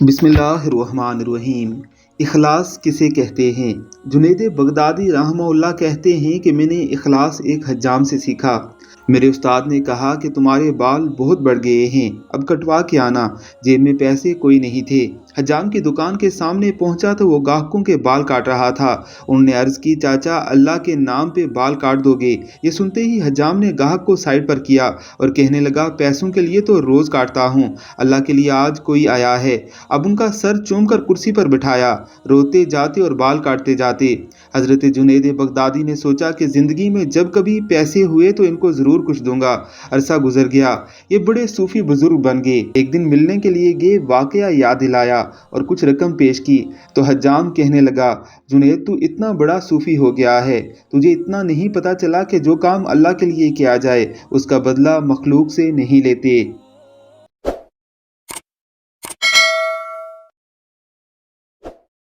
بسم اللہ الرحمن الرحیم۔ اخلاص کسے کہتے ہیں؟ جنید بغدادی رحمہ اللہ کہتے ہیں کہ میں نے اخلاص ایک حجام سے سیکھا۔ میرے استاد نے کہا کہ تمہارے بال بہت بڑھ گئے ہیں، اب کٹوا کے آنا۔ جیب میں پیسے کوئی نہیں تھے۔ حجام کی دکان کے سامنے پہنچا تو وہ گاہکوں کے بال کاٹ رہا تھا۔ انہوں نے عرض کی، چاچا اللہ کے نام پہ بال کاٹ دو گے؟ یہ سنتے ہی حجام نے گاہک کو سائڈ پر کیا اور کہنے لگا، پیسوں کے لیے تو روز کاٹتا ہوں، اللہ کے لیے آج کوئی آیا ہے۔ اب ان کا سر چوم کر کرسی پر بٹھایا، روتے جاتے اور بال کاٹتے جاتے۔ حضرت جنید بغدادی نے سوچا کہ زندگی میں جب کبھی پیسے ہوئے تو ان کو ضرور کچھ دوں گا۔ عرصہ گزر گیا، یہ بڑے صوفی بزرگ بن گئے۔ ایک دن ملنے کے لیے گئے، واقعہ یاد دلایا اور کچھ رقم پیش کی تو حجام کہنے لگا، جنید تو اتنا بڑا صوفی ہو گیا ہے، تجھے اتنا نہیں پتا چلا کہ جو کام اللہ کے لیے کیا جائے اس کا بدلہ مخلوق سے نہیں لیتے۔